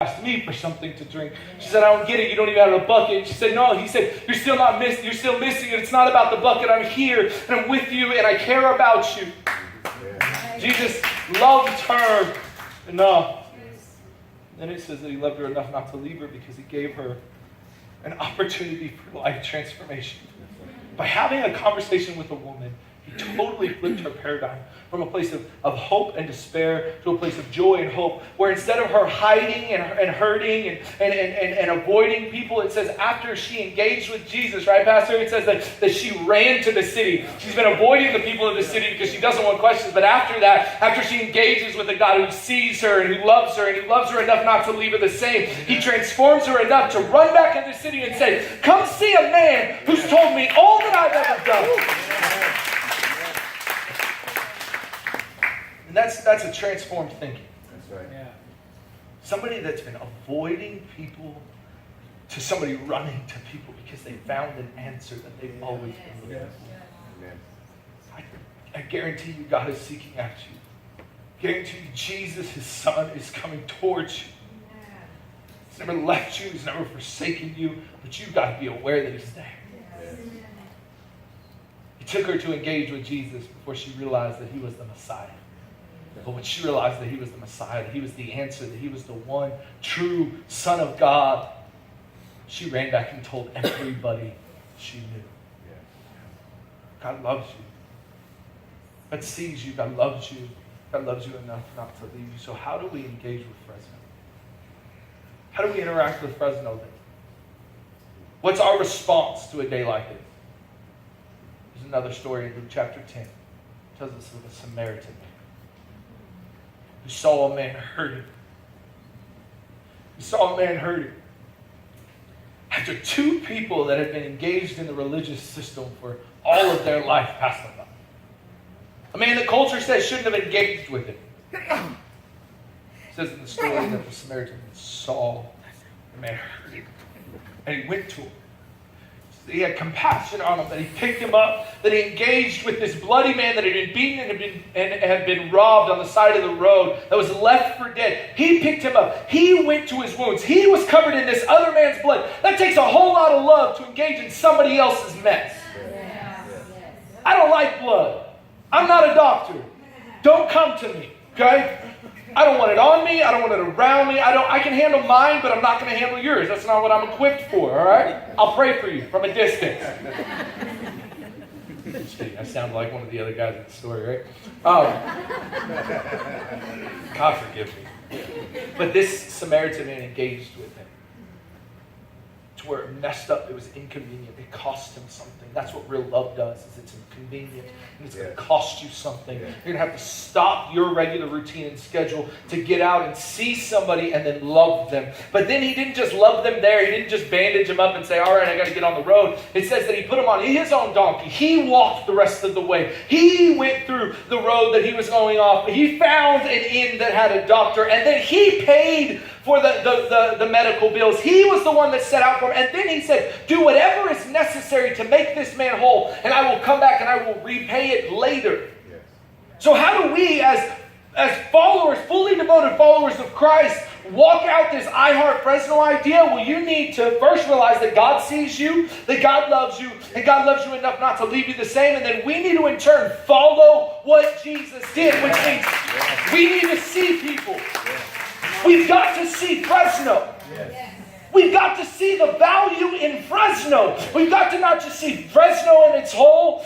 asked me for something to drink. She said, I don't get it. You don't even have a bucket. She said, no. He said, you're still missing it. It's not about the bucket. I'm here and I'm with you and I care about you. Yeah. Jesus loved her enough. Then it says that he loved her enough not to leave her because he gave her an opportunity for life transformation. By having a conversation with a woman, he totally flipped her paradigm from a place of hope and despair to a place of joy and hope, where instead of her hiding and hurting and avoiding people, it says after she engaged with Jesus, right, Pastor? It says that she ran to the city. She's been avoiding the people of the city because she doesn't want questions, but after that, after she engages with a God who sees her and who loves her enough not to leave her the same, he transforms her enough to run back into the city and say, come see a man who's told me all that I've ever done. That's a transformed thinking. That's right. Yeah. Somebody that's been avoiding people to somebody running to people because they found an answer that they've always been looking for. I guarantee you God is seeking after you. Guarantee you Jesus, his son, is coming towards you. He's never left you. He's never forsaken you. But you've got to be aware that he's there. Yes. He took her to engage with Jesus before she realized that he was the Messiah. But when she realized that he was the Messiah, that he was the answer, that he was the one true Son of God, she ran back and told everybody she knew. God loves you. God sees you. God loves you. God loves you enough not to leave you. So how do we engage with Fresno? How do we interact with Fresno then? What's our response to a day like this? There's another story in Luke chapter 10. It tells us of a Samaritan man who saw a man hurting. He saw a man hurting. After two people that had been engaged in the religious system for all of their life passed them by. A man that culture says shouldn't have engaged with it. It says in the story that the Samaritan saw the man hurting. And he went to him. He had compassion on him, that he picked him up, that he engaged with this bloody man that had been beaten and had been robbed on the side of the road, that was left for dead. He picked him up. He went to his wounds. He was covered in this other man's blood. That takes a whole lot of love to engage in somebody else's mess. I don't like blood. I'm not a doctor. Don't come to me, okay? I don't want it on me. I don't want it around me. I can handle mine, but I'm not going to handle yours. That's not what I'm equipped for, all right? I'll pray for you from a distance. Just kidding. I sound like one of the other guys in the story, right? God forgive me. But this Samaritan man engaged with him to where it messed up. It was inconvenient. It cost him something. That's what real love does, is it's inconvenient. And it's going to cost you something. You're going to have to stop your regular routine and schedule to get out and see somebody and then love them. But then he didn't just love them there. He didn't just bandage them up and say, all right, I got to get on the road. It says that he put them on his own donkey. He walked the rest of the way. He went through the road that he was going off. He found an inn that had a doctor, and then he paid for the medical bills. He was the one that set out for him. And then he said, do whatever is necessary to make this man whole, and I will come back and I will repay it later. Yes. So how do we, as followers, fully devoted followers of Christ, walk out this I Heart Fresno idea? Well, you need to first realize that God sees you, that God loves you, and God loves you enough not to leave you the same. And then we need to, in turn, follow what Jesus did, which means we need to see people. We've got to see Fresno. We've got to see the value in Fresno. We've got to not just see Fresno in its whole,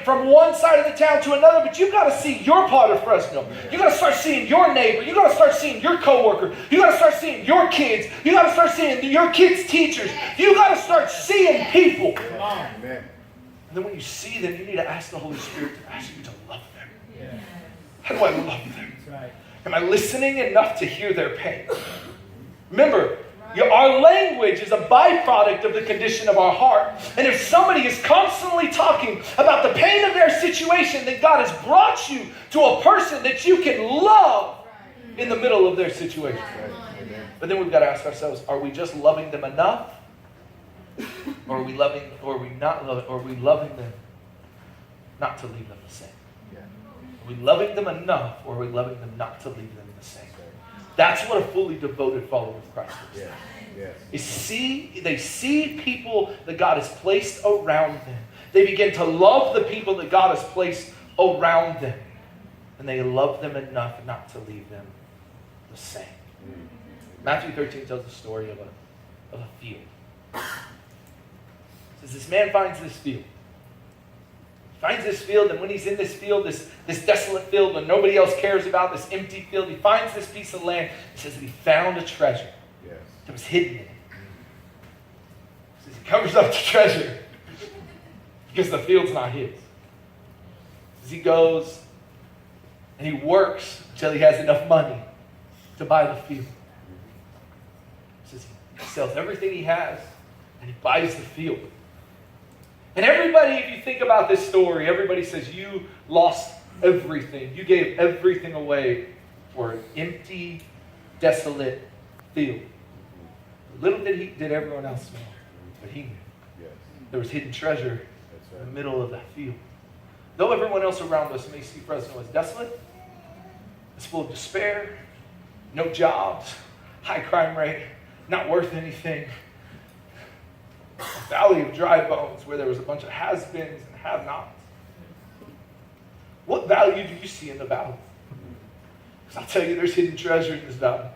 from one side of the town to another, but you've got to see your part of Fresno. You've got to start seeing your neighbor. You've got to start seeing your coworker. You've got to start seeing your kids. You've got to start seeing your kids' teachers. You've got to start seeing people. And then when you see them, you need to ask the Holy Spirit to ask you to love them. How do I love them? Am I listening enough to hear their pain? Remember, our language is a byproduct of the condition of our heart. And if somebody is constantly talking about the pain of their situation, then God has brought you to a person that you can love in the middle of their situation. But then we've got to ask ourselves, are we just loving them enough? Or are we loving them not to leave them the same? Are we loving them enough, or are we loving them not to leave them the same? That's what a fully devoted follower of Christ is. Yes. Yes. They see people that God has placed around them. They begin to love the people that God has placed around them. And they love them enough not to leave them the same. Matthew 13 tells the story of a field. It says this man finds this field. Finds this field, and when he's in this field, this desolate field, when nobody else cares about, this empty field, he finds this piece of land. It says that he found a treasure that was hidden in it. It says he covers up the treasure because the field's not his. It says he goes and he works until he has enough money to buy the field. It says he sells everything he has and he buys the field. And everybody, if you think about this story, everybody says you lost everything. You gave everything away for an empty, desolate field. Little did everyone else know, but he knew. Yes. There was hidden treasure That's in right. the middle of that field. Though everyone else around us may see Fresno as desolate, it's full of despair, no jobs, high crime rate, not worth anything. A valley of dry bones where there was a bunch of has-beens and have-nots. What value do you see in the valley? Because I'll tell you, there's hidden treasure in this valley.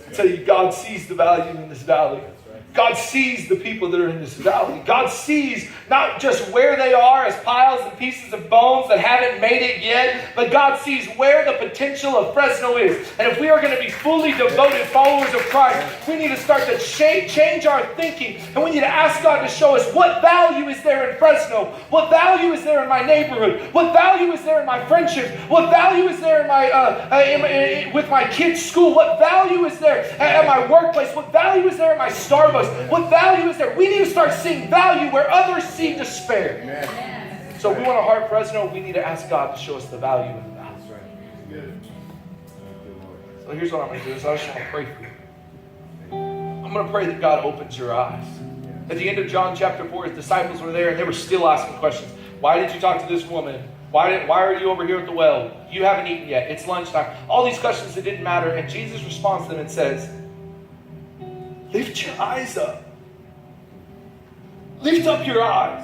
I'll tell you, God sees the value in this valley. God sees the people that are in this valley. God sees not just where they are as piles and pieces of bones that haven't made it yet, but God sees where the potential of Fresno is. And if we are going to be fully devoted followers of Christ, we need to start to change our thinking. And we need to ask God to show us what value is there in Fresno? What value is there in my neighborhood? What value is there in my friendships? What value is there in my with my kids' school? What value is there at my workplace? What value is there in my Starbucks? What value is there? We need to start seeing value where others see despair. Amen. So if we want to heart Fresno, we need to ask God to show us the value in the value. That's right. Good. Good Lord. So here's what I'm going to do. Is I just want to pray for you. I'm going to pray that God opens your eyes. At the end of John chapter 4, his disciples were there and they were still asking questions. Why did you talk to this woman? Why are you over here at the well? You haven't eaten yet. It's lunchtime. All these questions that didn't matter. And Jesus responds to them and says, lift your eyes up. Lift up your eyes.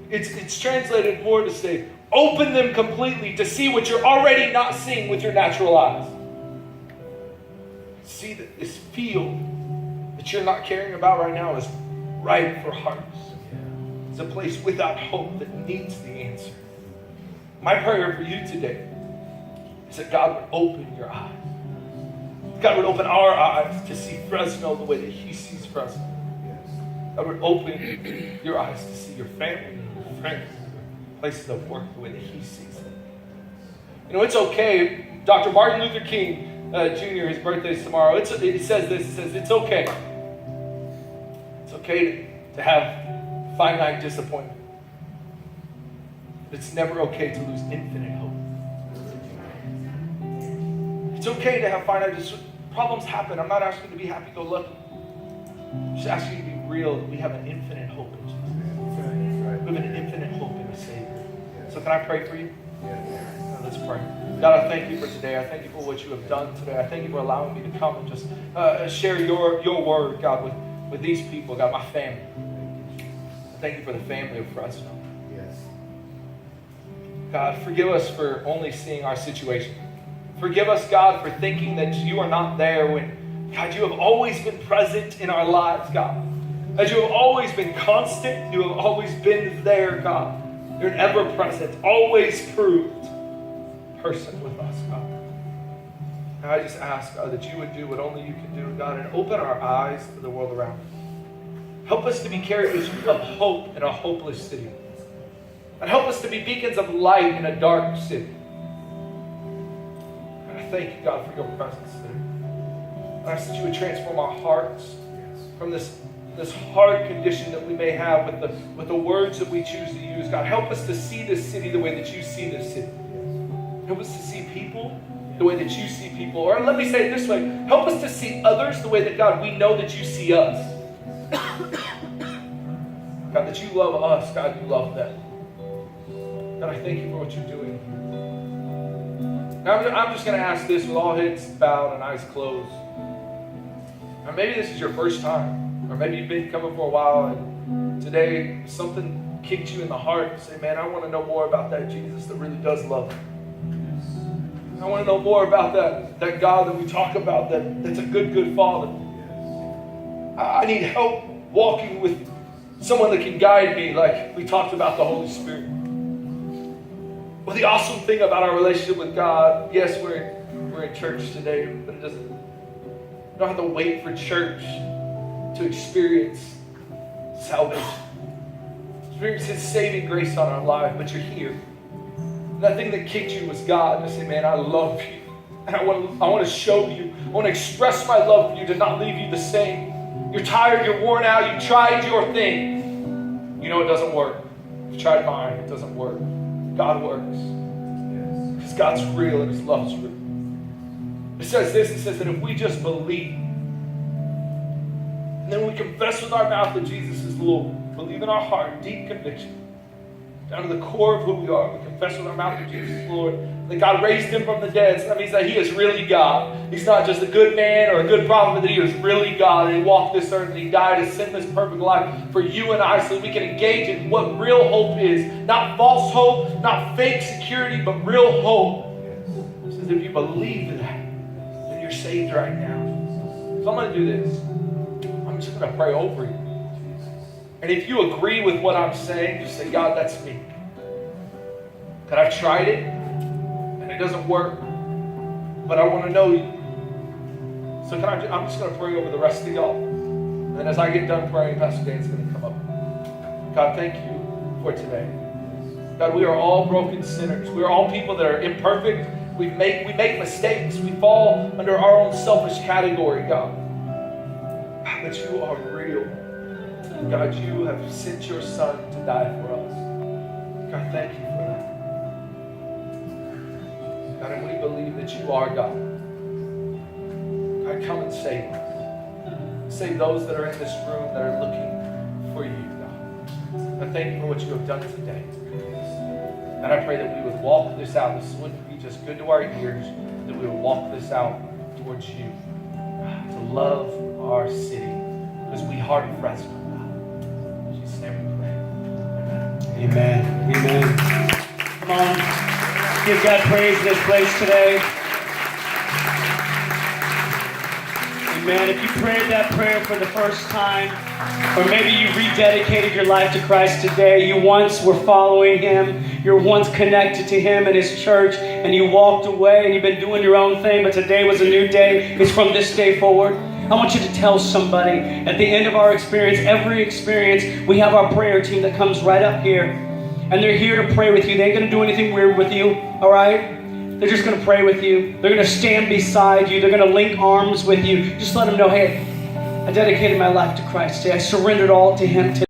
Yes. It's translated more to say, open them completely to see what you're already not seeing with your natural eyes. See that this field that you're not caring about right now is ripe for harvest. It's a place without hope that needs the answer. My prayer for you today is that God would open your eyes. God would open our eyes to see Fresno the way that He sees Fresno. Yes. God would open your eyes to see your family, your friends, your places of work the way that He sees them. You know, it's okay. Dr. Martin Luther King Jr., his birthday is tomorrow. It says this. It says, it's okay. It's okay to have finite disappointment. But it's never okay to lose infinite hope. It's okay to have finite problems happen. I'm not asking you to be happy-go-lucky. I'm just asking you to be real. We have an infinite hope in Jesus. That's right. We have an infinite hope in a Savior. So can I pray for you? Yes. Let's pray. God, I thank you for today. I thank you for what you have done today. I thank you for allowing me to come and just share your word, God, with these people, God, my family. I thank you for the family of Fresno. Yes. God, forgive us for only seeing our situation. Forgive us, God, for thinking that you are not there when, God, you have always been present in our lives, God. As you have always been constant, you have always been there, God. You're an ever-present, always proved person with us, God. And I just ask, God, that you would do what only you can do, God, and open our eyes to the world around us. Help us to be carriers of hope in a hopeless city. And help us to be beacons of light in a dark city. And I thank you, God, for your presence there. And I ask that you would transform our hearts from this hard condition that we may have with the words that we choose to use. God, help us to see this city the way that you see this city. Help us to see people the way that you see people. Or let me say it this way. Help us to see others the way that, God, we know that you see us. God, that you love us. God, you love them. God, I thank you for what you're doing. Now, I'm just going to ask this with all heads bowed and eyes closed. Now, maybe this is your first time, or maybe you've been coming for a while, and today something kicked you in the heart and say, man, I want to know more about that Jesus that really does love me. I want to know more about that God that we talk about, that's a good Father. I need help walking with someone that can guide me, like we talked about the Holy Spirit. Well, the awesome thing about our relationship with God, yes, we're in church today, but you don't have to wait for church to experience salvation. Experience His saving grace on our life, but you're here. That thing that kicked you was God. And I say, man, I love you. And I want to show you. I want to express my love for you to not leave you the same. You're tired, you're worn out, you tried your thing. You know it doesn't work. You tried mine, it doesn't work. God works. Because God's real and His love's real. It says this, it says that if we just believe, and then we confess with our mouth that Jesus is Lord, believe in our heart, deep conviction, down to the core of who we are, we confess with our mouth that Jesus is Lord, that God raised Him from the dead. So that means that He is really God. He's not just a good man or a good prophet, but that He is really God. And He walked this earth and He died a sinless, perfect life for you and I so that we can engage in what real hope is. Not false hope, not fake security, but real hope. It says if you believe in that, then you're saved right now. So I'm going to do this. I'm just going to pray over you. And if you agree with what I'm saying, just say, God, that's me. God, I've tried it, and it doesn't work, but I want to know you. So I'm just going to pray over the rest of y'all. And then as I get done praying, Pastor Dan's going to come up. God, thank you for today. God, we are all broken sinners. We are all people that are imperfect. We make mistakes. We fall under our own selfish category, God. But you are real. God, you have sent your Son to die for us. God, thank you for that. God, and we believe that you are God. God, come and save us. Save those that are in this room that are looking for you, God. I thank you for what you have done today. And I pray that we would walk this out. This wouldn't be just good to our ears, that we would walk this out towards you. To love our city, because we heart and present. Amen. Amen. Come on. Give God praise in this place today. Amen. If you prayed that prayer for the first time, or maybe you rededicated your life to Christ today, you once were following Him, you're once connected to Him and His church, and you walked away and you've been doing your own thing, but today was a new day. It's from this day forward. I want you to tell somebody at the end of our experience, every experience, we have our prayer team that comes right up here. And they're here to pray with you. They ain't going to do anything weird with you, all right? They're just going to pray with you. They're going to stand beside you. They're going to link arms with you. Just let them know, hey, I dedicated my life to Christ today. I surrendered all to Him today.